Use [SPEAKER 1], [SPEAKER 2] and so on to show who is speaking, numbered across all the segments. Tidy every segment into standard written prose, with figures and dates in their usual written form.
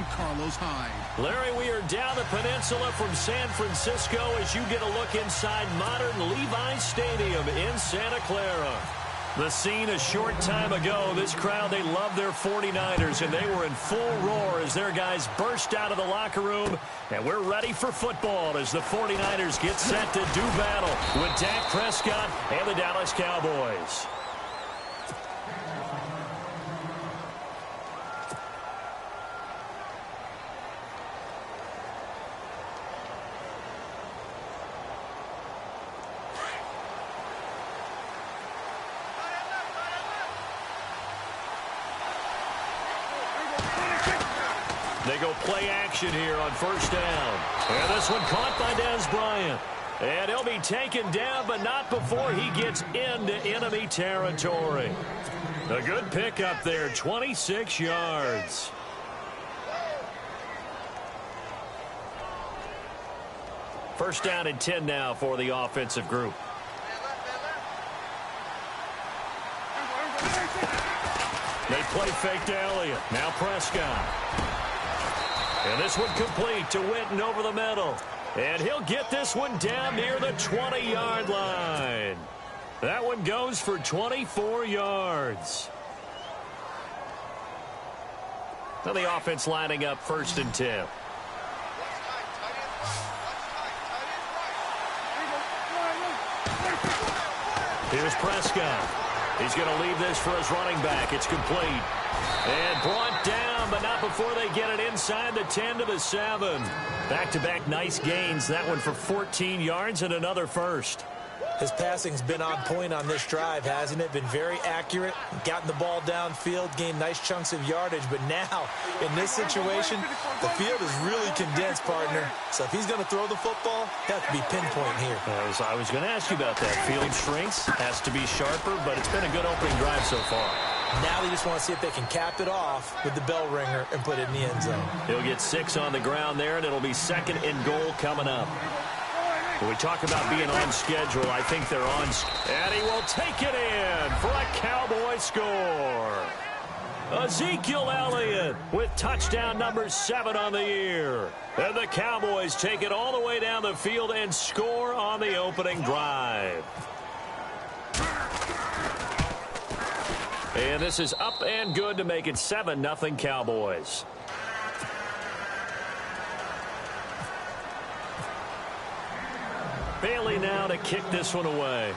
[SPEAKER 1] I'm Carlos Hyde.
[SPEAKER 2] Larry, we are down the peninsula from San Francisco as you get a look inside modern Levi's Stadium in Santa Clara. The scene a short time ago, this crowd, they love their 49ers, and they were in full roar as their guys burst out of the locker room. And we're ready for football as the 49ers get set to do battle with Dak Prescott and the Dallas Cowboys. They go play action here on first down. And this one caught by Dez Bryant. And he'll be taken down, but not before he gets into enemy territory. A good pickup there, 26 yards. First down and 10 now for the offensive group. They play fake to Elliott. Now Prescott. And this one complete to Witten over the middle. And he'll get this one down near the 20-yard line. That one goes for 24 yards. Now the offense lining up first and 10. Here's Prescott. He's going to leave this for his running back. It's complete. And brought down, but not before they get it inside the 10 to the 7. Back-to-back nice gains. That one for 14 yards and another first.
[SPEAKER 3] His passing's been on point on this drive, hasn't it? Been very accurate, gotten the ball downfield, gained nice chunks of yardage. But now, in this situation, the field is really condensed, partner. So if he's going to throw the football, have to be pinpoint here.
[SPEAKER 2] I was going to ask you about that. Field shrinks, has to be sharper, but it's been a good opening drive so far.
[SPEAKER 3] Now they just want to see if they can cap it off with the bell ringer and put it in the end zone.
[SPEAKER 2] He'll get 6 on the ground there, and it'll be second and goal coming up. When we talk about being on schedule, I think they're on. And he will take it in for a Cowboy score. Ezekiel Elliott with touchdown number 7 on the year. And the Cowboys take it all the way down the field and score on the opening drive. And this is up and good to make it 7-0 Cowboys. Bailey now to kick this one away.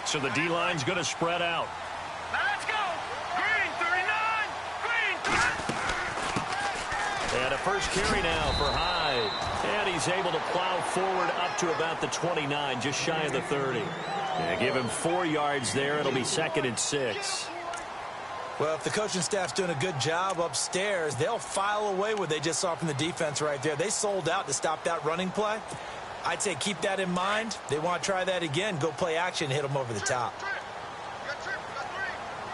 [SPEAKER 2] So the D-line's going to spread out.
[SPEAKER 4] Now let's go. Green 39. Green.
[SPEAKER 2] And a first carry now for Hyde. And he's able to plow forward up to about the 29, just shy of the 30. And give him 4 yards there. It'll be second and 6.
[SPEAKER 3] Well, if the coaching staff's doing a good job upstairs, they'll file away what they just saw from the defense right there. They sold out to stop that running play. I'd say keep that in mind. They want to try that again. Go play action, hit them over the top.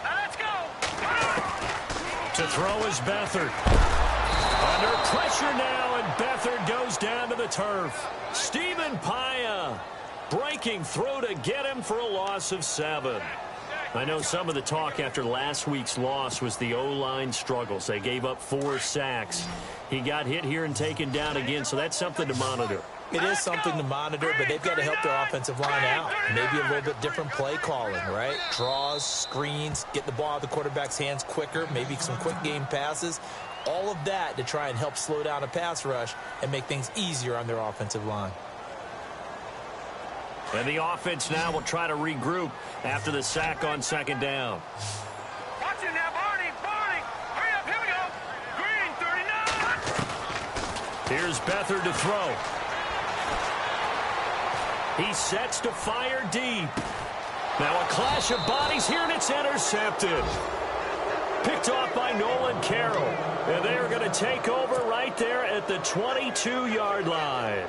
[SPEAKER 4] Let's go.
[SPEAKER 2] To throw is Beathard. Under pressure now, and Beathard goes down to the turf. Stephen Paya breaking through to get him for a loss of 7. I know some of the talk after last week's loss was the O-line struggles. They gave up 4 sacks. He got hit here and taken down again, so that's something to monitor.
[SPEAKER 3] It is something to monitor, but they've got to help their offensive line out. Maybe a little bit different play calling, right? Draws, screens, get the ball out of the quarterback's hands quicker, maybe some quick game passes. All of that to try and help slow down a pass rush and make things easier on their offensive line.
[SPEAKER 2] And the offense now will try to regroup after the sack on second down.
[SPEAKER 4] Watch it now, Barney. Barney. Hurry up. Here we go. Green 39.
[SPEAKER 2] Here's Beathard to throw. He sets to fire deep. Now a clash of bodies here, and it's intercepted. Picked off by Nolan Carroll. And they are going to take over right right there at the 22-yard line.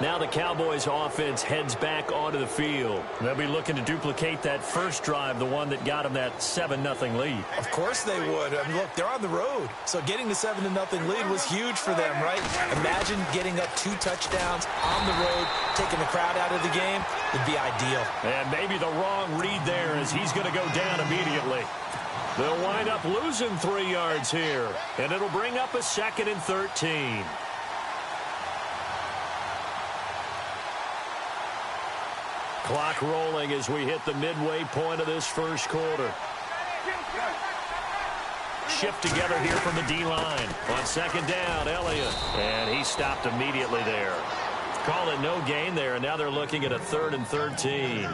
[SPEAKER 2] Now the Cowboys offense heads back onto the field. They'll be looking to duplicate that first drive, the one that got them that 7-0 lead.
[SPEAKER 3] Of course they would. I mean, look, they're on the road. So getting the 7-0 lead was huge for them, right? Imagine getting up 2 touchdowns on the road, taking the crowd out of the game. It'd be ideal.
[SPEAKER 2] And maybe the wrong read there as he's going to go down immediately. They'll wind up losing 3 yards here. And it'll bring up a 2nd and 13. Clock rolling as we hit the midway point of this first quarter. Shift together here from the D-line. On 2nd down, Elliott. And he stopped immediately there. Call it no gain there, and now they're looking at a 3rd and 13.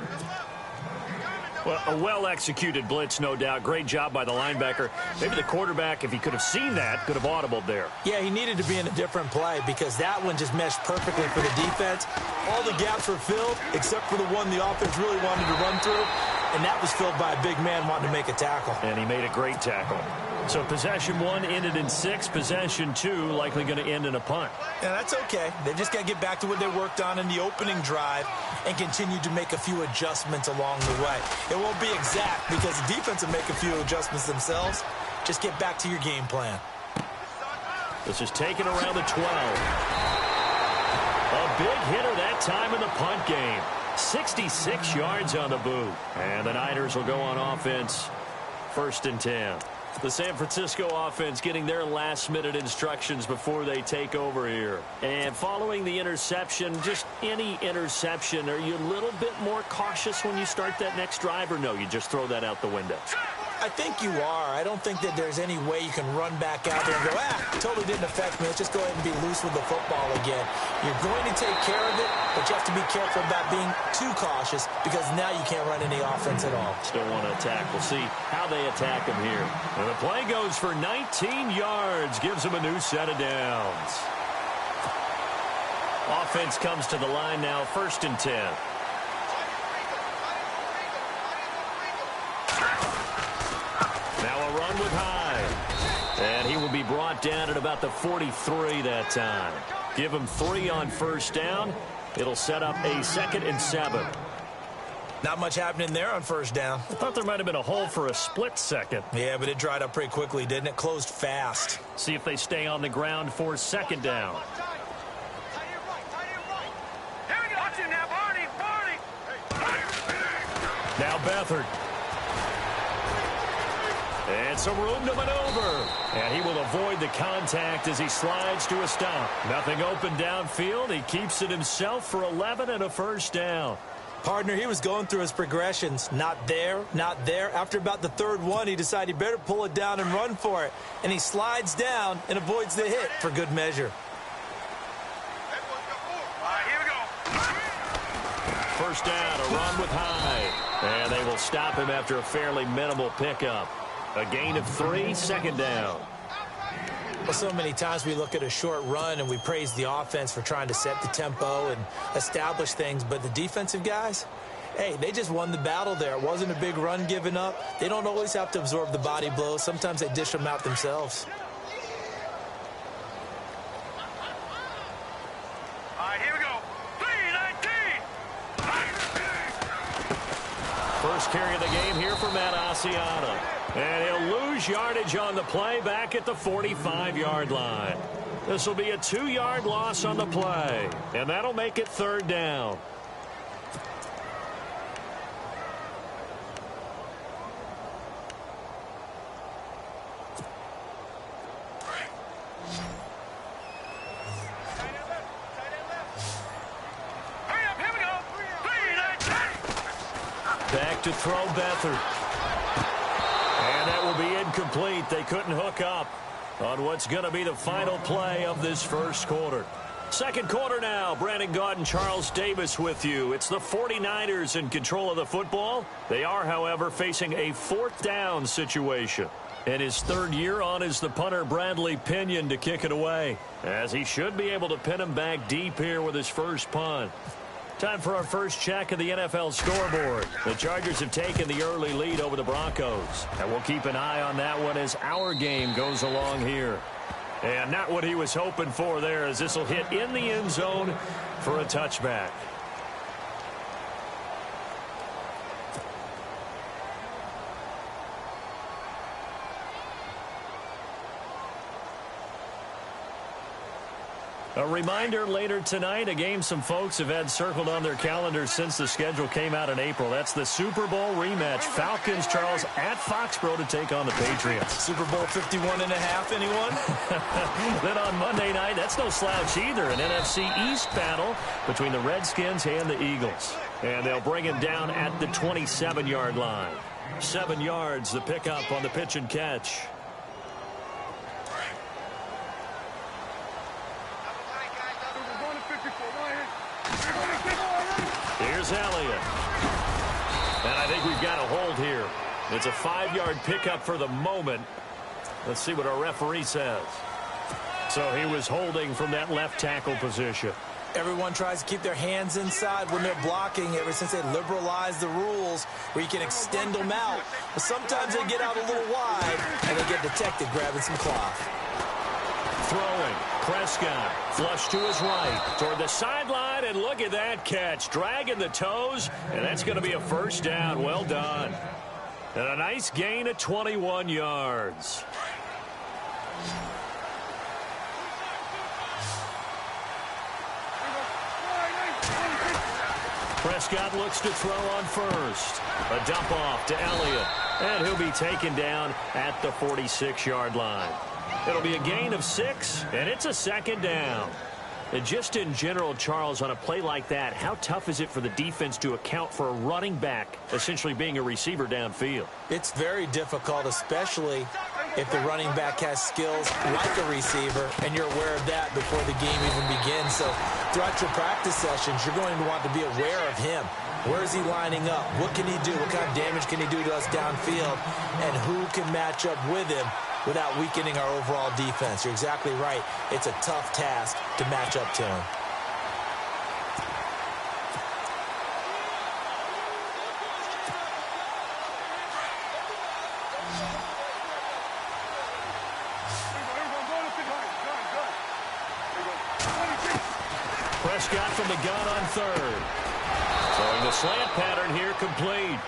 [SPEAKER 2] Well, a well-executed blitz, no doubt. Great job by the linebacker. Maybe the quarterback, if he could have seen that, could have audibled there.
[SPEAKER 3] Yeah, he needed to be in a different play because that one just meshed perfectly for the defense. All the gaps were filled except for the one the offense really wanted to run through, and that was filled by a big man wanting to make a tackle.
[SPEAKER 2] And he made a great tackle. So possession 1 ended in 6. Possession 2 likely going to end in a punt.
[SPEAKER 3] Yeah, that's okay. They just got to get back to what they worked on in the opening drive and continue to make a few adjustments along the way. It won't be exact because the defense will make a few adjustments themselves. Just get back to your game plan.
[SPEAKER 2] This is taken around the 12. A big hitter that time in the punt game. 66 yards on the boot. And the Niners will go on offense. 1st and 10. The San Francisco offense getting their last-minute instructions before they take over here. And following the interception, just any interception, are you a little bit more cautious when you start that next drive, or no, you just throw that out the window?
[SPEAKER 3] I think you are. I don't think that there's any way you can run back out there and go, totally didn't affect me. Let's just go ahead and be loose with the football again. You're going to take care of it, but you have to be careful about being too cautious because now you can't run any offense at all.
[SPEAKER 2] Still want to attack. We'll see how they attack him here. And the play goes for 19 yards, gives him a new set of downs. Offense comes to the line now, 1st and 10. Now a run with Hyde. And he will be brought down at about the 43 that time. Give him 3 on 1st down. It'll set up a 2nd and 7.
[SPEAKER 3] Not much happening there on 1st down.
[SPEAKER 2] I thought there might have been a hole for a split second.
[SPEAKER 3] Yeah, but it dried up pretty quickly, didn't it? Closed fast.
[SPEAKER 2] See if they stay on the ground for 2nd down. Now Beathard. And some room to maneuver. And he will avoid the contact as he slides to a stop. Nothing open downfield. He keeps it himself for 11 and a 1st down.
[SPEAKER 3] Partner, he was going through his progressions. Not there, not there. After about the 3rd one, he decided he better pull it down and run for it. And he slides down and avoids the hit for good measure.
[SPEAKER 4] Here we go.
[SPEAKER 2] 1st down, a run with Hyde. And they will stop him after a fairly minimal pickup. A gain of 3, 2nd down.
[SPEAKER 3] Well, so many times we look at a short run and we praise the offense for trying to set the tempo and establish things, but the defensive guys, hey, they just won the battle there. It wasn't a big run given up. They don't always have to absorb the body blows. Sometimes they dish them out themselves.
[SPEAKER 4] Here we go. 3-19.
[SPEAKER 2] First carry of the game here for Matt Asiata. And he'll lose yardage on the play back at the 45-yard line. This will be a 2-yard loss on the play. And that'll make it 3rd down. Back to throw Beathard. And that will be incomplete. They couldn't hook up on what's going to be the final play of this first quarter. Second quarter now. Brandon Gaudin, Charles Davis with you. It's the 49ers in control of the football. They are, however, facing a 4th down situation. And his 3rd year on is the punter Bradley Pinion to kick it away, as he should be able to pin him back deep here with his first punt. Time for our first check of the NFL scoreboard. The Chargers have taken the early lead over the Broncos. And we'll keep an eye on that one as our game goes along here. And not what he was hoping for there, as this will hit in the end zone for a touchback. A reminder later tonight, a game some folks have had circled on their calendars since the schedule came out in April. That's the Super Bowl rematch. Falcons, Charles, at Foxborough to take on the Patriots.
[SPEAKER 3] Super Bowl 51.5, anyone?
[SPEAKER 2] Then on Monday night, that's no slouch either. An NFC East battle between the Redskins and the Eagles. And they'll bring him down at the 27-yard line. 7 yards, the pickup on the pitch and catch. Here's Elliott. And I think we've got a hold here. It's a 5-yard pickup for the moment. Let's see what our referee says. So he was holding from that left tackle position.
[SPEAKER 3] Everyone tries to keep their hands inside when they're blocking ever since they liberalized the rules where you can extend them out. But sometimes they get out a little wide and they get detected grabbing some cloth.
[SPEAKER 2] Throwing. Prescott. Flush to his right. Toward the sideline, and look at that catch. Dragging the toes, and that's going to be a first down. Well done. And a nice gain of 21 yards. Prescott looks to throw on first. A dump off to Elliott. And he'll be taken down at the 46-yard line. It'll be a gain of 6, and it's a second down. And just in general, Charles, on a play like that, how tough is it for the defense to account for a running back essentially being a receiver downfield?
[SPEAKER 3] It's very difficult, especially if the running back has skills like a receiver, and you're aware of that before the game even begins. So throughout your practice sessions, you're going to want to be aware of him. Where is he lining up? What can he do? What kind of damage can he do to us downfield? And who can match up with him without weakening our overall defense? You're exactly right. It's a tough task to match up to him.
[SPEAKER 2] Prescott from the gun on third. Throwing the slant pattern here complete.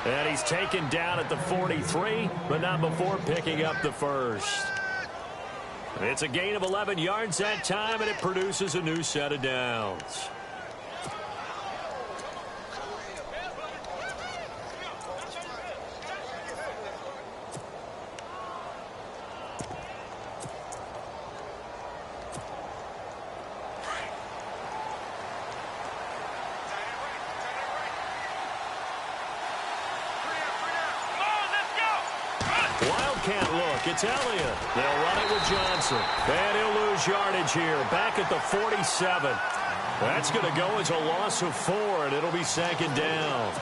[SPEAKER 2] And he's taken down at the 43, but not before picking up the first. It's a gain of 11 yards that time, and it produces a new set of downs. Wildcat look. It's Elliott. They'll run it with Johnson. And he'll lose yardage here. Back at the 47. That's going to go as a loss of 4, and it'll be second down.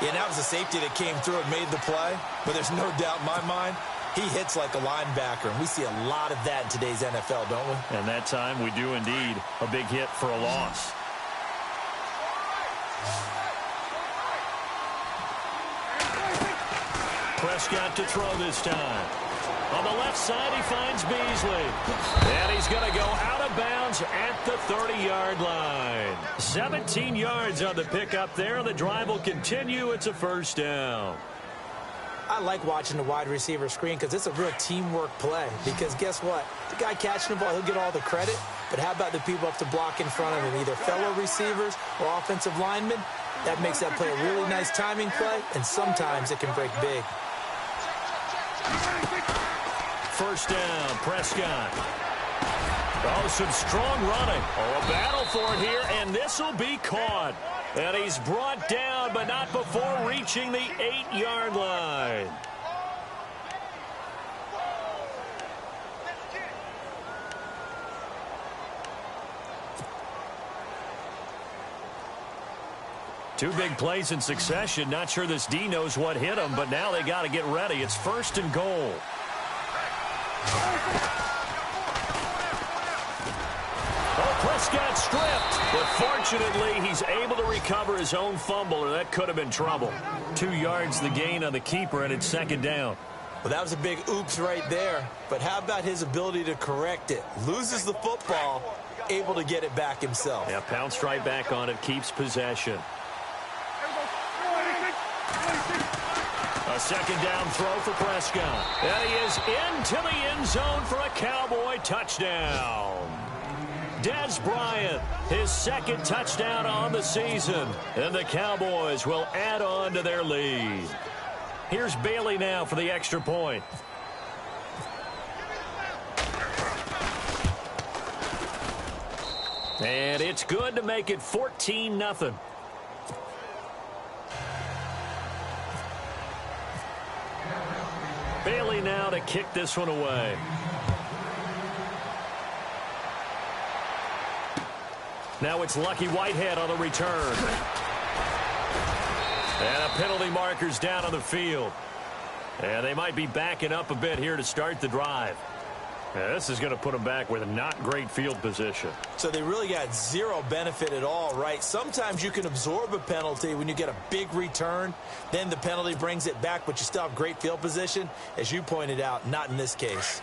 [SPEAKER 3] Yeah, that was a safety that came through and made the play. But there's no doubt in my mind, he hits like a linebacker. And we see a lot of that in today's NFL, don't we?
[SPEAKER 2] And that time we do indeed. A big hit for a loss. Prescott to throw this time. On the left side, he finds Beasley. And he's going to go out of bounds at the 30-yard line. 17 yards on the pickup there. The drive will continue. It's a first down.
[SPEAKER 3] I like watching the wide receiver screen because it's a real teamwork play. Because guess what? The guy catching the ball, he'll get all the credit. But how about the people up to block in front of him, either fellow receivers or offensive linemen? That makes that play a really nice timing play, and sometimes it can break big.
[SPEAKER 2] First down, Prescott. Oh, some strong running. Oh, a battle for it here, and this will be caught. And he's brought down, but not before reaching the 8-yard line. Two big plays in succession. Not sure this D knows what hit him, but now they got to get ready. It's first and goal. Oh, Prescott stripped, but fortunately he's able to recover his own fumble, or that could have been trouble. 2 yards the gain on the keeper, and it's second down.
[SPEAKER 3] Well, that was a big oops right there. But how about his ability to correct it? Loses the football, able to get it back himself.
[SPEAKER 2] Yeah, pounced right back on it, keeps possession. A second down throw for Prescott. And he is into the end zone for a Cowboy touchdown. Des Bryant, his second touchdown on the season. And the Cowboys will add on to their lead. Here's Bailey now for the extra point. And it's good to make it 14-0. Bailey now to kick this one away. Now it's Lucky Whitehead on the return. And a penalty marker's down on the field. And they might be backing up a bit here to start the drive. Yeah, this is going to put them back with a not great field position.
[SPEAKER 3] So they really got zero benefit at all, right? Sometimes you can absorb a penalty when you get a big return. Then the penalty brings it back, but you still have great field position. As you pointed out, not in this case.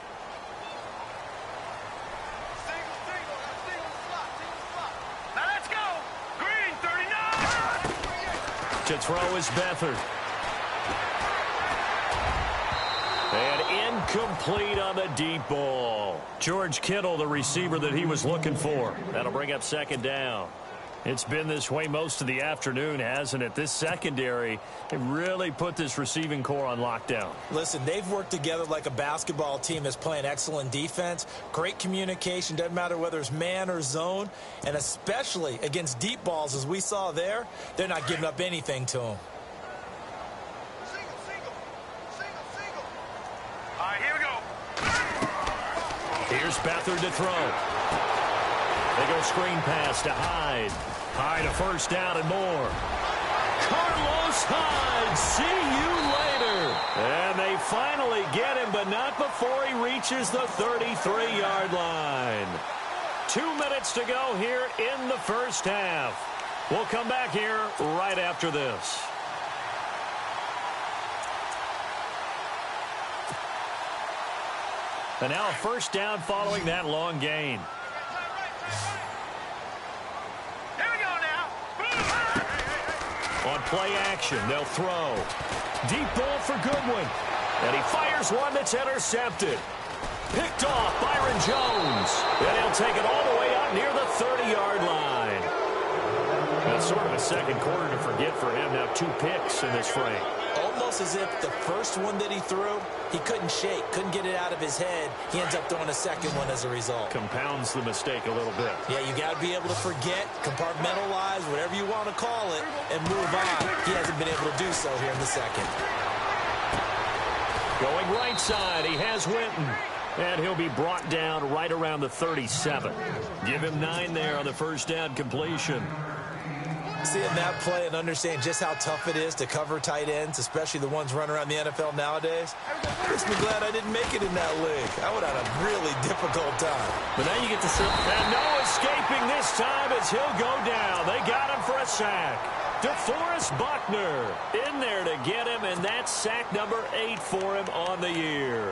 [SPEAKER 4] Now let's go. Green, 39.
[SPEAKER 2] To throw is Beathard. And incomplete on the deep ball. George Kittle, the receiver that he was looking for. That'll bring up second down. It's been this way most of the afternoon, hasn't it? This secondary, they really put this receiving core on lockdown.
[SPEAKER 3] Listen, they've worked together like a basketball team that's playing excellent defense. Great communication, doesn't matter whether it's man or zone. And especially against deep balls, as we saw there, they're not giving up anything to them.
[SPEAKER 2] Here's Beathard to throw. They go screen pass to Hyde. Hyde a first down and more. Carlos Hyde, see you later. And they finally get him, but not before he reaches the 33-yard line. 2 minutes to go here in the first half. We'll come back here right after this. And now a first down following that long gain.
[SPEAKER 4] Here we go now.
[SPEAKER 2] On play action, they'll throw. Deep ball for Goodwin. And he fires one that's intercepted. Picked off Byron Jones. And he'll take it all the way out near the 30-yard line. That's sort of a second quarter to forget for him. Now 2 picks in this frame.
[SPEAKER 3] Almost as if the first one that he threw, he couldn't shake, couldn't get it out of his head. He ends up throwing a second one as a result.
[SPEAKER 2] Compounds the mistake a little bit.
[SPEAKER 3] Yeah, you got to be able to forget, compartmentalize, whatever you want to call it, and move on. He hasn't been able to do so here in the second.
[SPEAKER 2] Going right side, he has Winton. And he'll be brought down right around the 37. Give him 9 there on the first down completion.
[SPEAKER 3] Seeing that play and understand just how tough it is to cover tight ends, especially the ones running around the NFL nowadays, makes me glad I didn't make it in that league. I would have had a really difficult time.
[SPEAKER 2] But now you get to see. And no escaping this time as he'll go down. They got him for a sack. DeForest Buckner in there to get him, and that's sack number 8 for him on the year.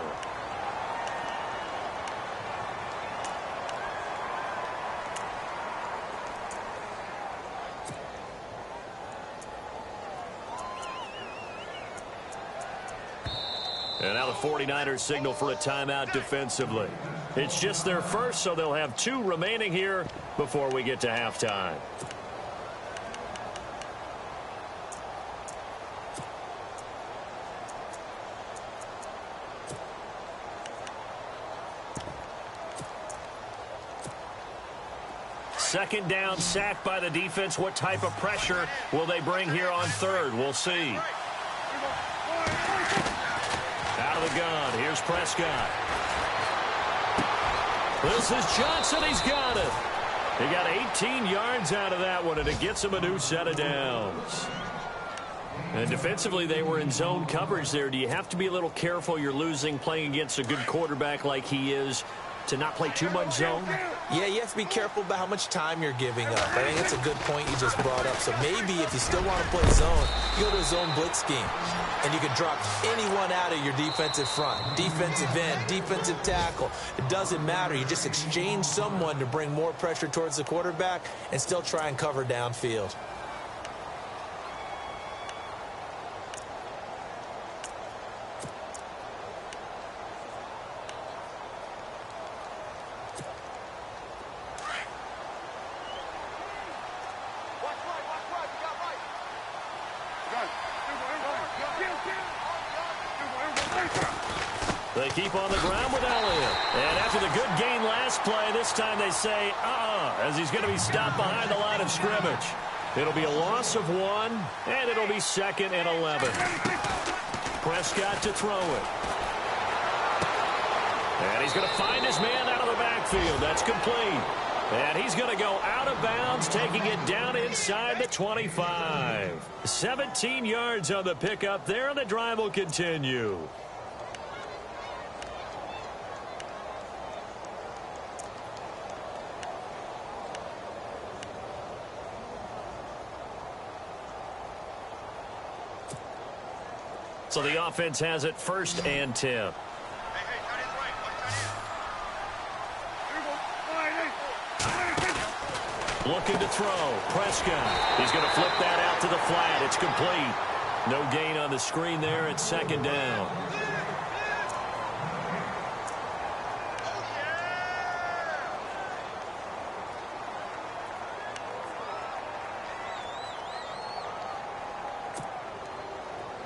[SPEAKER 2] And now the 49ers signal for a timeout defensively. It's just their first, so they'll have 2 remaining here before we get to halftime. Second down, sacked by the defense. What type of pressure will they bring here on third? We'll see. Out of the gun, here's Prescott. This is Johnson, he's got it. He got 18 yards out of that one, and it gets him a new set of downs. And defensively, they were in zone coverage there. Do you have to be a little careful? You're losing playing against a good quarterback like he is to not play too much zone?
[SPEAKER 3] Yeah, you have to be careful about how much time you're giving up. I think that's a good point you just brought up. So maybe if you still want to play zone, you go to a zone blitz scheme. And you can drop anyone out of your defensive front. Defensive end, defensive tackle. It doesn't matter. You just exchange someone to bring more pressure towards the quarterback and still try and cover downfield.
[SPEAKER 2] They keep on the ground with Elliott. And after the good gain last play, this time they say, as he's going to be stopped behind the line of scrimmage. It'll be a loss of 1, and it'll be 2nd and 11. Prescott to throw it. And he's going to find his man out of the backfield. That's complete. And he's going to go out of bounds, taking it down inside the 25. 17 yards on the pickup there, and the drive will continue. So the offense has it 1st and 10. Looking to throw. Prescott. He's going to flip that out to the flat. It's complete. No gain on the screen there. It's 2nd down.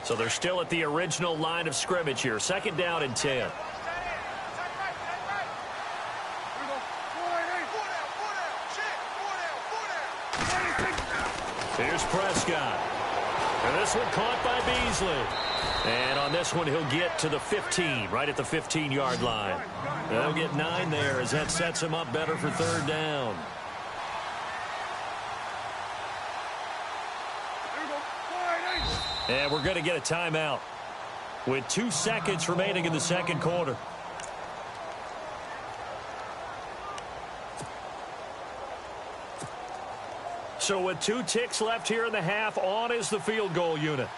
[SPEAKER 2] So they're still at the original line of scrimmage here. 2nd down and 10. Here's Prescott. And this one caught by Beasley. And on this one, he'll get to the 15, right at the 15-yard line. They'll get 9 there as that sets him up better for 3rd down. And we're going to get a timeout with 2 seconds remaining in the 2nd quarter. So with 2 ticks left here in the half, on is the field goal unit.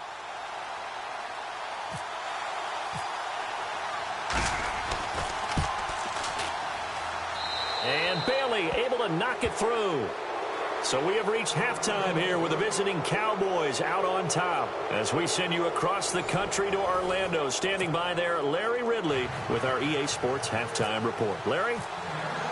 [SPEAKER 2] And Bailey able to knock it through. So we have reached halftime here with the visiting Cowboys out on top. As we send you across the country to Orlando, standing by there, Larry Ridley with our EA Sports Halftime Report. Larry?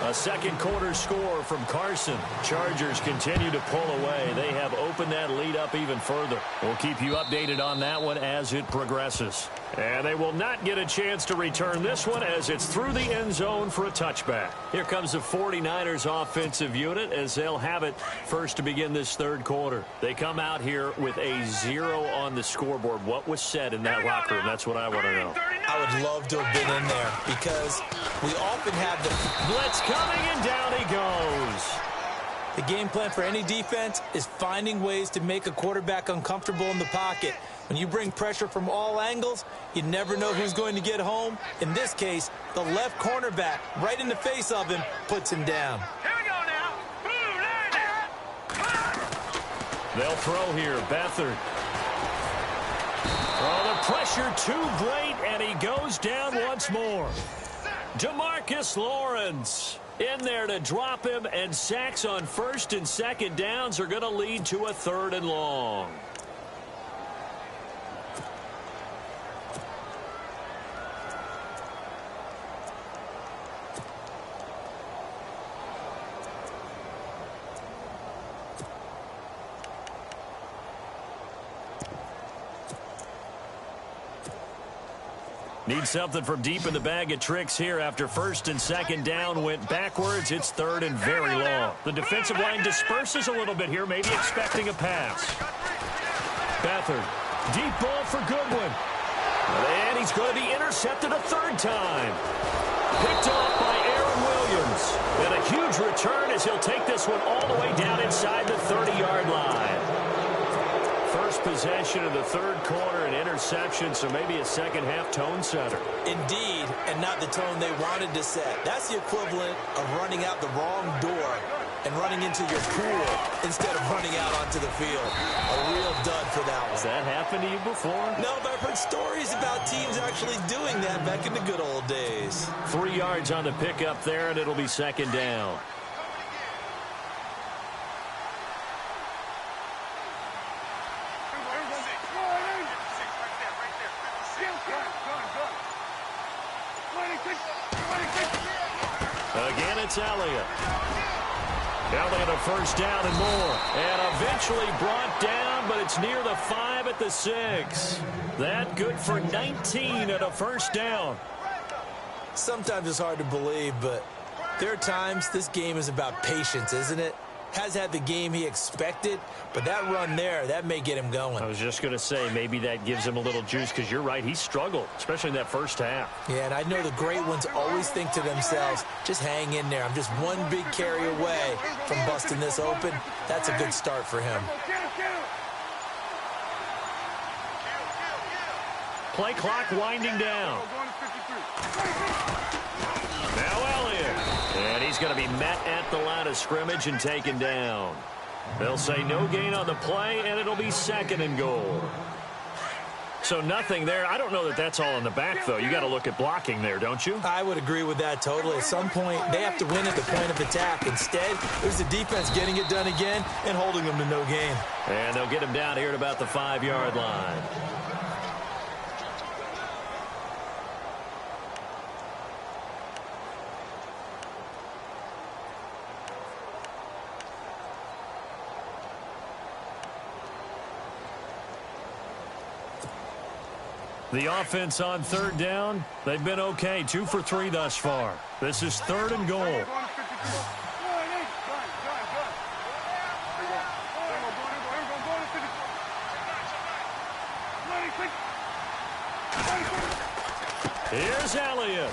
[SPEAKER 2] A 2nd quarter score from Carson. Chargers continue to pull away. They have opened that lead up even further. We'll keep you updated on that one as it progresses. And they will not get a chance to return this one as it's through the end zone for a touchback. Here comes the 49ers offensive unit as they'll have it first to begin this 3rd quarter. They come out here with a 0 on the scoreboard. What was said in that locker room? That's what I want to know.
[SPEAKER 3] I would love to have been in there because we often have the
[SPEAKER 2] blitz coming, and down he goes.
[SPEAKER 3] The game plan for any defense is finding ways to make a quarterback uncomfortable in the pocket. When you bring pressure from all angles, you never know who's going to get home. In this case, the left cornerback, right in the face of him, puts him down.
[SPEAKER 4] Here we go now.
[SPEAKER 2] They'll throw here. Beathard. Oh, the pressure too great, and he goes down once more. DeMarcus Lawrence in there to drop him, and sacks on 1st and 2nd downs are going to lead to a 3rd and long. Need something from deep in the bag of tricks here after 1st and 2nd down went backwards. It's 3rd and very long. The defensive line disperses a little bit here, maybe expecting a pass. Beathard, deep ball for Goodwin. And he's going to be intercepted a 3rd time. Picked off by Aaron Williams. And a huge return as he'll take this one all the way down inside the 30-yard line. First possession of the third quarter, an interception, so maybe a second-half tone setter.
[SPEAKER 3] Indeed, and not the tone they wanted to set. That's the equivalent of running out the wrong door and running into your pool instead of running out onto the field. A real dud for that one.
[SPEAKER 2] Has that happened to you before?
[SPEAKER 3] No, but I've heard stories about teams actually doing that back in the good old days.
[SPEAKER 2] 3 yards on the pickup there, and it'll be second down. Again, it's Elliott. Elliott a first down and more. And eventually brought down, but it's near the 5 at the 6. That good for 19 at a first down.
[SPEAKER 3] Sometimes it's hard to believe, but there are times this game is about patience, isn't it? Has had the game he expected, but that run there, that may get him going.
[SPEAKER 2] I was just going to say, maybe that gives him a little juice, because you're right, he struggled, especially in that first half.
[SPEAKER 3] Yeah, and I know the great ones always think to themselves, just hang in there. I'm just one big carry away from busting this open. That's a good start for him.
[SPEAKER 2] Play clock winding down. Now Elliott. And he's going to be met at the line of scrimmage and taken down. They'll say no gain on the play, and it'll be second and goal. So nothing there. I don't know that that's all in the back, though. You got to look at blocking there, don't you?
[SPEAKER 3] I would agree with that totally. At some point, they have to win at the point of attack. Instead, it was the defense getting it done again and holding them to no gain.
[SPEAKER 2] And they'll get him down here at about the 5-yard line. The offense on third down, they've been okay. 2 for 3 thus far. This is third and goal. Here's Elliott.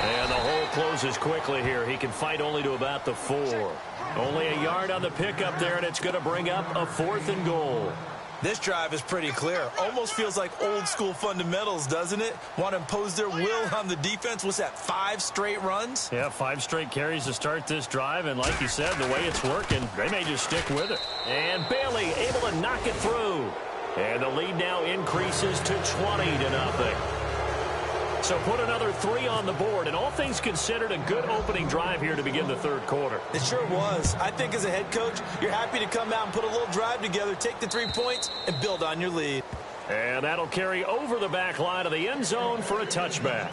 [SPEAKER 2] And the hole closes quickly here. He can fight only to about the 4. Only a yard on the pickup there, and it's going to bring up a 4th and goal.
[SPEAKER 3] This drive is pretty clear. Almost feels like old school fundamentals, doesn't it? Want to impose their will on the defense. What's that, 5 straight runs?
[SPEAKER 2] Yeah, 5 straight carries to start this drive. And like you said, the way it's working, they may just stick with it. And Bailey able to knock it through. And the lead now increases to 20-0. So put another 3 on the board, and all things considered, a good opening drive here to begin the third quarter.
[SPEAKER 3] It sure was. I think as a head coach, you're happy to come out and put a little drive together, take the 3 points, and build on your lead.
[SPEAKER 2] And that'll carry over the back line of the end zone for a touchback.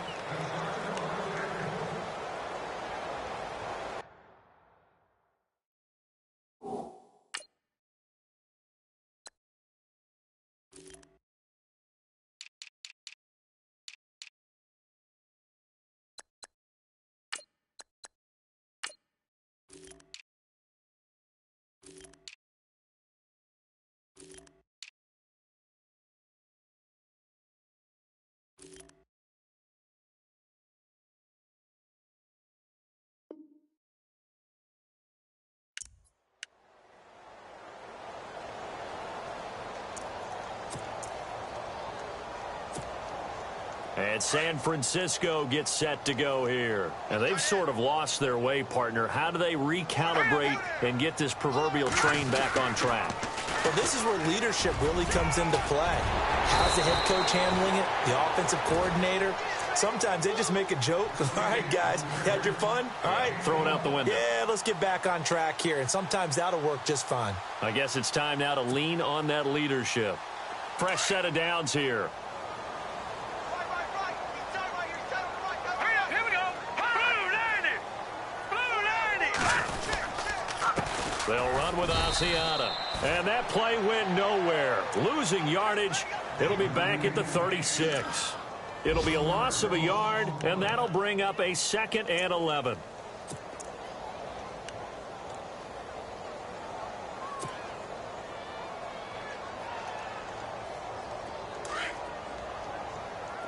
[SPEAKER 2] And San Francisco gets set to go here. And they've sort of lost their way, partner. How do they recalibrate and get this proverbial train back on track?
[SPEAKER 3] Well, this is where leadership really comes into play. How's the head coach handling it? The offensive coordinator? Sometimes they just make a joke. All right, guys, you had your fun? All right.
[SPEAKER 2] Throw it out the window.
[SPEAKER 3] Yeah, let's get back on track here. And sometimes that'll work just fine.
[SPEAKER 2] I guess it's time now to lean on that leadership. Fresh set of downs here. They'll run with Asiata. And that play went nowhere. Losing yardage. It'll be back at the 36. It'll be a loss of a yard, and that'll bring up a 2nd and 11.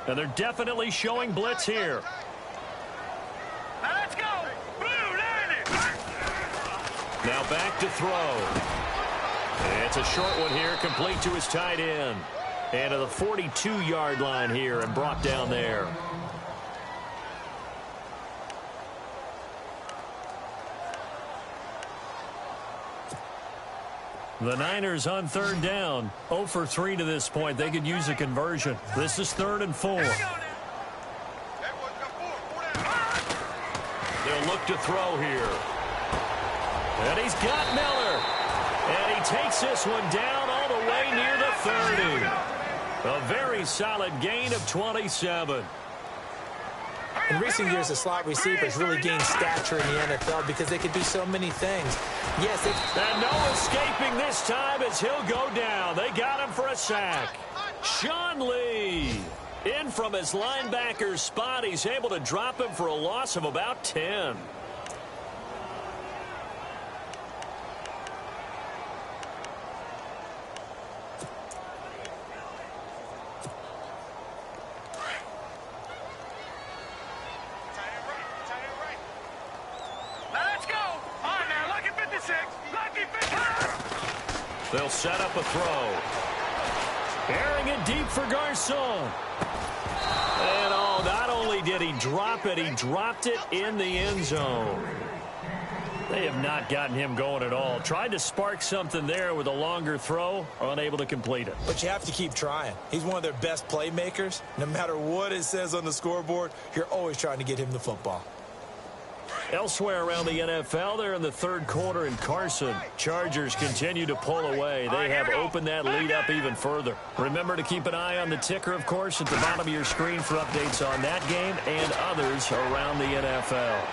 [SPEAKER 2] And they're definitely showing blitz here.
[SPEAKER 4] Let's go! Blue, land it!
[SPEAKER 2] Now back to throw. It's a short one here, complete to his tight end. And to the 42-yard line here and brought down there. The Niners on third down. 0 for 3 to this point. They could use a conversion. This is 3rd and 4. They'll look to throw here. And he's got Miller. And he takes this one down all the way near the 30. A very solid gain of 27.
[SPEAKER 3] In recent years, the slot receivers really gained stature in the NFL because they can do so many things. Yes,
[SPEAKER 2] and no escaping this time as he'll go down. They got him for a sack. Sean Lee in from his linebacker spot. He's able to drop him for a loss of about 10. They'll set up a throw. Airing it deep for Garcon. And not only did he drop it, he dropped it in the end zone. They have not gotten him going at all. Tried to spark something there with a longer throw, unable to complete it.
[SPEAKER 3] But you have to keep trying. He's one of their best playmakers. No matter what it says on the scoreboard, you're always trying to get him the football.
[SPEAKER 2] Elsewhere around the NFL, they're in the third quarter in Carson. Chargers continue to pull away. They have opened that lead up even further. Remember to keep an eye on the ticker, of course, at the bottom of your screen for updates on that game and others around the NFL.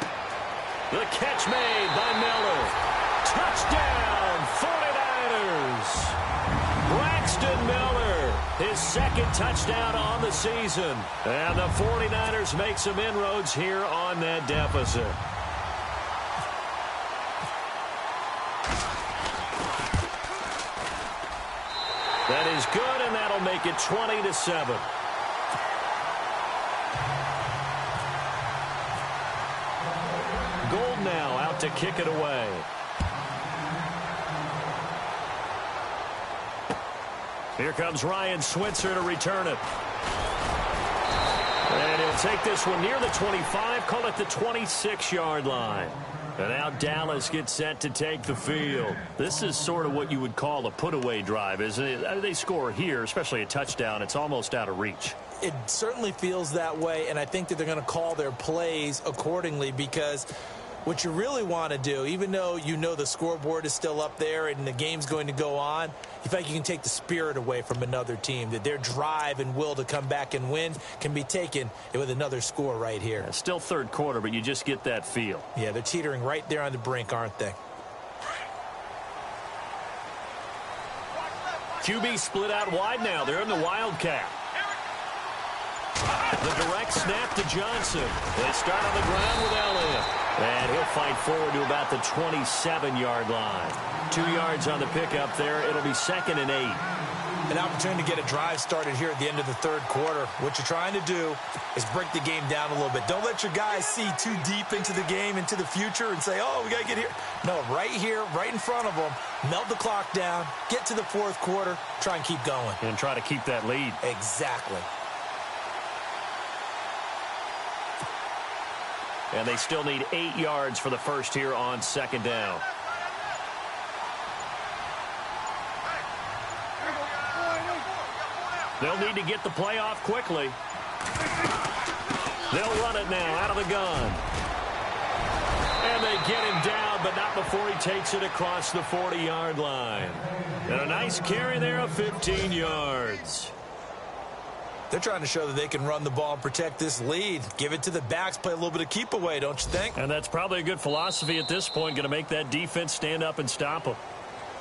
[SPEAKER 2] The catch made by Miller. Touchdown, 49ers. Braxton Miller, his second touchdown on the season. And the 49ers make some inroads here on that deficit. That is good, and that'll make it 20-7. Gold now out to kick it away. Here comes Ryan Switzer to return it. And he'll take this one near the 25, call it the 26-yard line. And now Dallas gets set to take the field. This is sort of what you would call a put-away drive, isn't it? They score here, especially a touchdown. It's almost out of reach.
[SPEAKER 3] It certainly feels that way, and I think that they're going to call their plays accordingly because what you really want to do, even though you know the scoreboard is still up there and the game's going to go on, you think you can take the spirit away from another team, that their drive and will to come back and win can be taken with another score right here.
[SPEAKER 2] Still third quarter, but you just get that feel.
[SPEAKER 3] Yeah, they're teetering right there on the brink, aren't they?
[SPEAKER 2] QB split out wide now. They're in the Wildcat. The direct snap to Johnson. They start on the ground with Elliott. And he'll fight forward to about the 27-yard line. 2 yards on the pickup there. It'll be 2nd and 8.
[SPEAKER 3] An opportunity to get a drive started here at the end of the third quarter. What you're trying to do is break the game down a little bit. Don't let your guys see too deep into the game, into the future, and say, oh, we got to get here. No, right here, right in front of them, melt the clock down, get to the fourth quarter, try and keep going.
[SPEAKER 2] And try to keep that lead.
[SPEAKER 3] Exactly.
[SPEAKER 2] And they still need 8 yards for the first here on 2nd down. They'll need to get the play off quickly. They'll run it now out of the gun. And they get him down, but not before he takes it across the 40-yard line. And a nice carry there of 15 yards.
[SPEAKER 3] They're trying to show that they can run the ball and protect this lead. Give it to the backs, play a little bit of keep away, don't you think?
[SPEAKER 2] And that's probably a good philosophy at this point, going to make that defense stand up and stop them.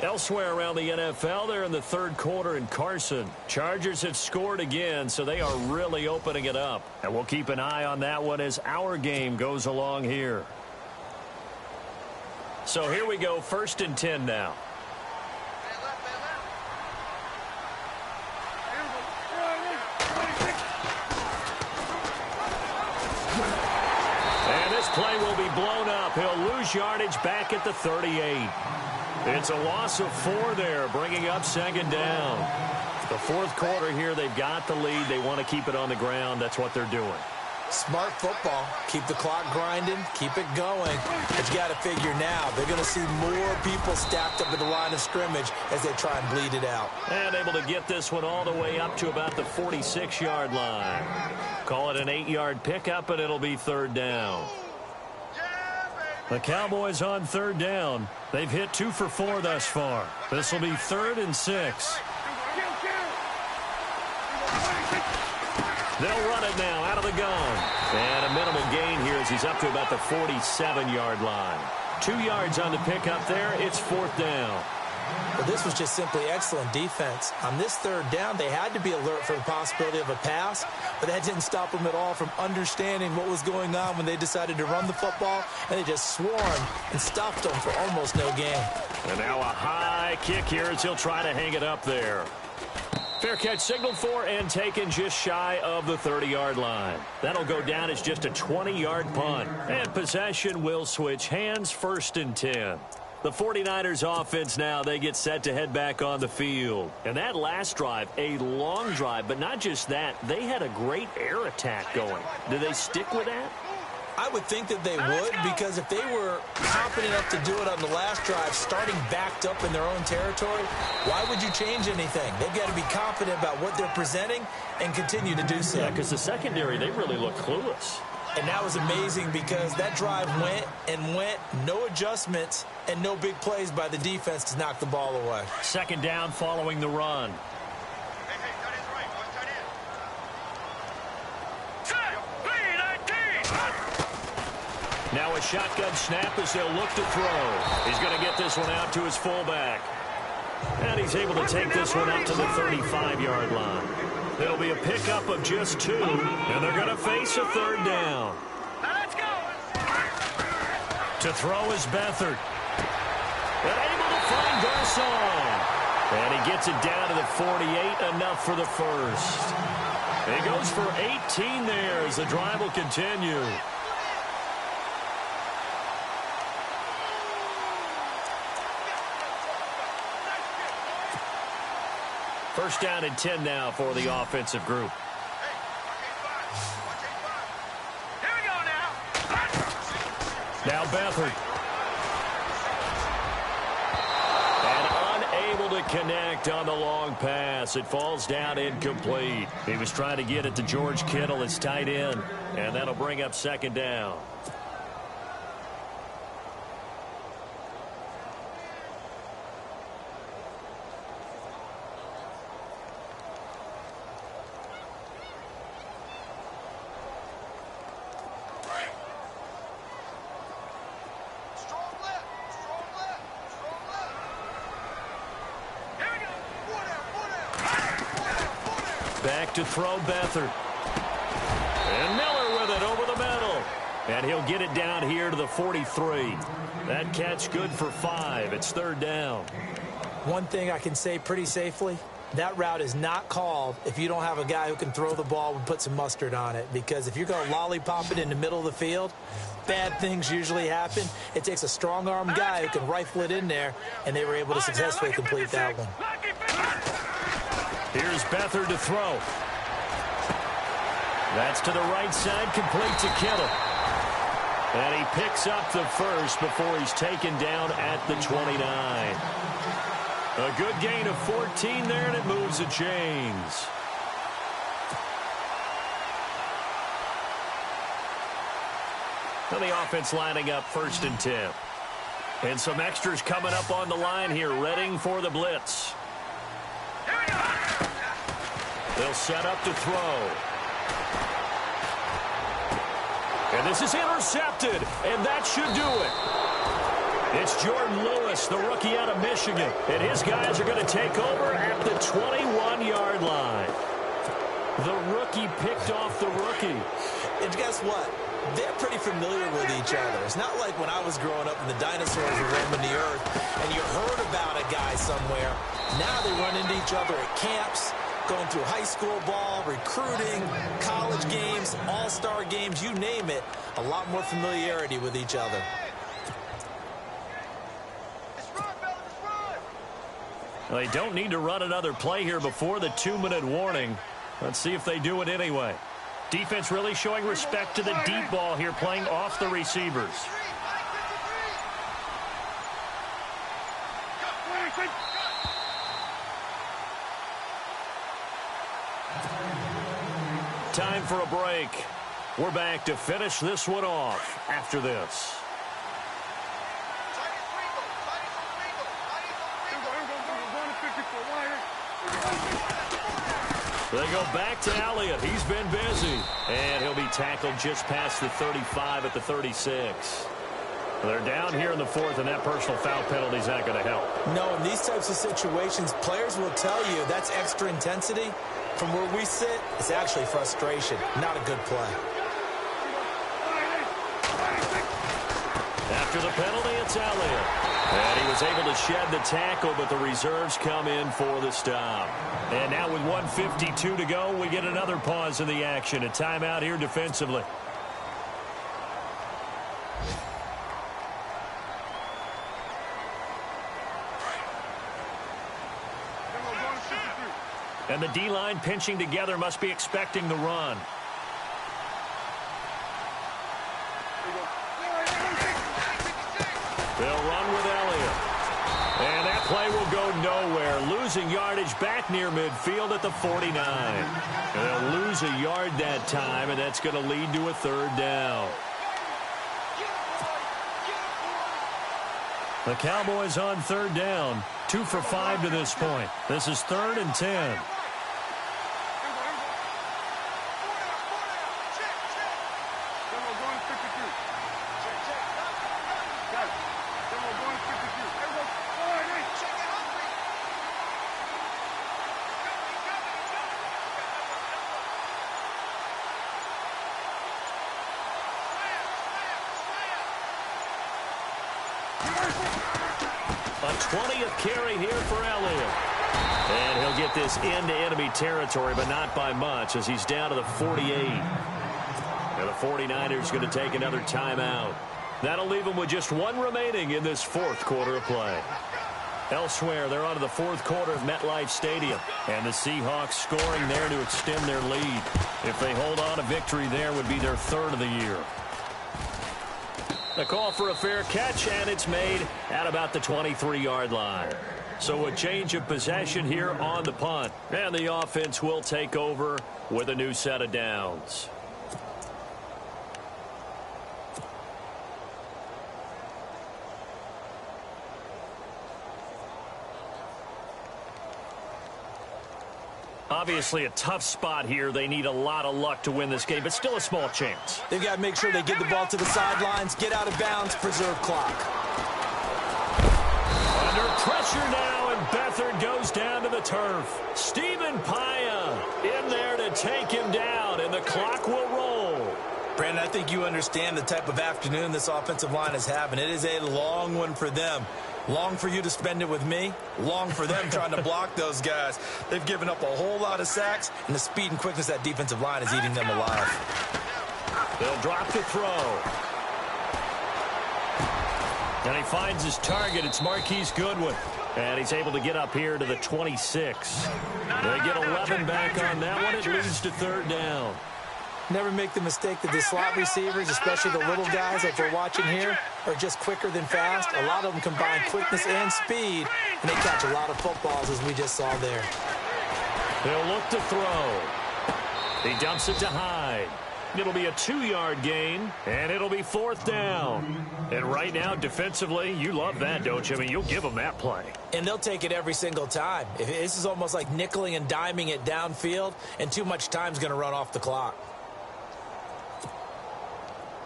[SPEAKER 2] Elsewhere around the NFL, they're in the third quarter in Carson. Chargers have scored again, so they are really opening it up. And we'll keep an eye on that one as our game goes along here. So here we go, 1st and 10 now. And this play will be blown up. He'll lose yardage back at the 38. It's a loss of 4 there, bringing up second down. The fourth quarter here, they've got the lead. They want to keep it on the ground. That's what they're doing.
[SPEAKER 3] Smart football. Keep the clock grinding. Keep it going. But you got to figure now, they're going to see more people stacked up at the line of scrimmage as they try and bleed it out.
[SPEAKER 2] And able to get this one all the way up to about the 46-yard line. Call it an 8-yard pickup, and it'll be third down. The Cowboys on third down. They've hit 2 for 4 thus far. This will be 3rd and 6. They'll run it now out of the gun. And a minimal gain here as he's up to about the 47-yard line. 2 yards on the pickup there. It's 4th down.
[SPEAKER 3] Well, this was just simply excellent defense. On this third down, they had to be alert for the possibility of a pass, but that didn't stop them at all from understanding what was going on when they decided to run the football, and they just swarmed and stopped them for almost no gain.
[SPEAKER 2] And now a high kick here as he'll try to hang it up there. Fair catch signaled for and taken just shy of the 30-yard line. That'll go down as just a 20-yard punt. And possession will switch hands, 1st and 10. The 49ers offense now, they get set to head back on the field. And that last drive, a long drive, but not just that. They had a great air attack going. Do they stick with that?
[SPEAKER 3] I would think that they would, because if they were confident enough to do it on the last drive, starting backed up in their own territory, why would you change anything? They've got to be confident about what they're presenting and continue to do so.
[SPEAKER 2] Yeah, because the secondary, they really look clueless.
[SPEAKER 3] And that was amazing because that drive went and went, no adjustments, and no big plays by the defense to knock the ball away.
[SPEAKER 2] Second down following the run. Now a shotgun snap as they'll look to throw. He's going to get this one out to his fullback. And he's able to take this one up to the 35-yard line. It'll be a pickup of just 2, and they're going to face a third down.
[SPEAKER 4] Let's go.
[SPEAKER 2] To throw is Beathard. And able to find Garcon. And he gets it down to the 48, enough for the first. He goes for 18 there as the drive will continue. First down and 10 now for the offensive group.
[SPEAKER 4] Here we go now.
[SPEAKER 2] Now Beathard. And unable to connect on the long pass. It falls down incomplete. He was trying to get it to George Kittle, his tight end. And that'll bring up second down. Back to throw Beathard. And Miller with it over the middle. And he'll get it down here to the 43. That catch good for 5. It's third down.
[SPEAKER 3] One thing I can say pretty safely, that route is not called if you don't have a guy who can throw the ball and put some mustard on it. Because if you're going to lollipop it in the middle of the field, bad things usually happen. It takes a strong-arm guy who can rifle it in there, and they were able to successfully complete that one.
[SPEAKER 2] Here's Beathard to throw. That's to the right side, complete to Kittle. And he picks up the first before he's taken down at the 29. A good gain of 14 there, and it moves the chains. And the offense lining up 1st and 10. And some extras coming up on the line here, readying for the blitz. They'll set up to throw. And this is intercepted, and that should do it. It's Jordan Lewis, the rookie out of Michigan, and his guys are going to take over at the 21-yard line. The rookie picked off the rookie.
[SPEAKER 3] And guess what? They're pretty familiar with each other. It's not like when I was growing up and the dinosaurs were roaming the earth and you heard about a guy somewhere. Now they run into each other at camps, going through high school ball, recruiting, college games, all-star games, you name it. A lot more familiarity with each other.
[SPEAKER 4] Let's run, fellas.
[SPEAKER 2] They don't need to run another play here before the 2-minute warning. Let's see if they do it anyway. Defense really showing respect to the deep ball here, playing off the receivers. Time for a break. We're back to finish this one off after this. They go back to Elliott. He's been busy. And he'll be tackled just past the 35 at the 36. They're down here in the fourth, and that personal foul penalty is not going to help.
[SPEAKER 3] No, in these types of situations, players will tell you that's extra intensity. From where we sit, it's actually frustration. Not a good play.
[SPEAKER 2] After the penalty, it's Elliott. And he was able to shed the tackle, but the reserves come in for the stop. And now with 1:52 to go, we get another pause in the action. A timeout here defensively. And the D-line pinching together must be expecting the run. They'll run with Elliott. And that play will go nowhere. Losing yardage back near midfield at the 49. They'll lose a yard that time, and that's going to lead to a third down. The Cowboys on third down. 2 for 5 to this point. This is 3rd and 10. A 20th carry here for Elliott. And he'll get this into enemy territory, but not by much, as he's down to the 48. And the 49ers going to take another timeout. That'll leave them with just 1 remaining in this 4th quarter of play. Elsewhere, they're on to the 4th quarter of MetLife Stadium. And the Seahawks scoring there to extend their lead. If they hold on, a victory there would be their 3rd of the year. A call for a fair catch, and it's made at about the 23-yard line. So a change of possession here on the punt. And the offense will take over with a new set of downs. Obviously a tough spot here. They need a lot of luck to win this game, but still a small chance.
[SPEAKER 3] They've got to make sure they get the ball to the sidelines, get out of bounds, preserve clock.
[SPEAKER 2] Under pressure now, and Beathard goes down to the turf. Stephen Paya in there to take him down, and the clock will roll.
[SPEAKER 3] Brandon, I think you understand the type of afternoon this offensive line is having. It is a long one for them. Long for you to spend it with me. Long for them trying to block those guys. They've given up a whole lot of sacks, and the speed and quickness of that defensive line is eating them alive.
[SPEAKER 2] They'll drop the throw. And he finds his target. It's Marquise Goodwin. And he's able to get up here to the 26. They get 11 back on that one. It leads to 3rd down.
[SPEAKER 3] Never make the mistake that the slot receivers, especially the little guys that we're watching here, are just quicker than fast. A lot of them combine quickness and speed, and they catch a lot of footballs, as we just saw there.
[SPEAKER 2] They'll look to throw. He dumps it to Hyde. It'll be a 2-yard gain, and it'll be 4th down. And right now, defensively, you love that, don't you? I mean, you'll give them that play.
[SPEAKER 3] And they'll take it every single time. This is almost like nickeling and diming it downfield, and too much time's going to run off the clock.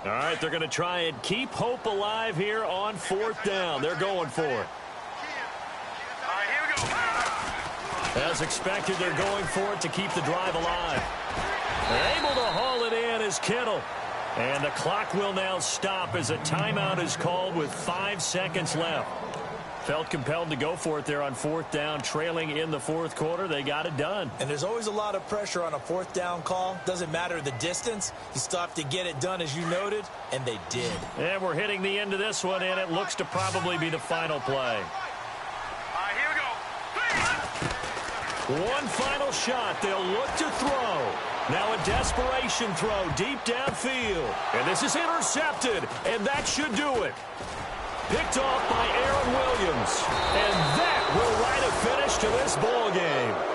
[SPEAKER 2] All right, they're going to try and keep hope alive here on 4th down. They're going for it.
[SPEAKER 4] All right, here we go.
[SPEAKER 2] As expected, they're going for it to keep the drive alive. They're able to haul it in as Kittle. And the clock will now stop as a timeout is called with 5 seconds left. Felt compelled to go for it there on 4th down, trailing in the 4th quarter. They got it done.
[SPEAKER 3] And there's always a lot of pressure on a 4th down call. Doesn't matter the distance. You still have to get it done, as you noted, and they did.
[SPEAKER 2] And we're hitting the end of this one, and it looks to probably be the final play.
[SPEAKER 4] All right, here we go.
[SPEAKER 2] One final shot. They'll look to throw. Now a desperation throw deep downfield. And this is intercepted, and that should do it. Picked off by Aaron Williams. And that will write a finish to this ball game.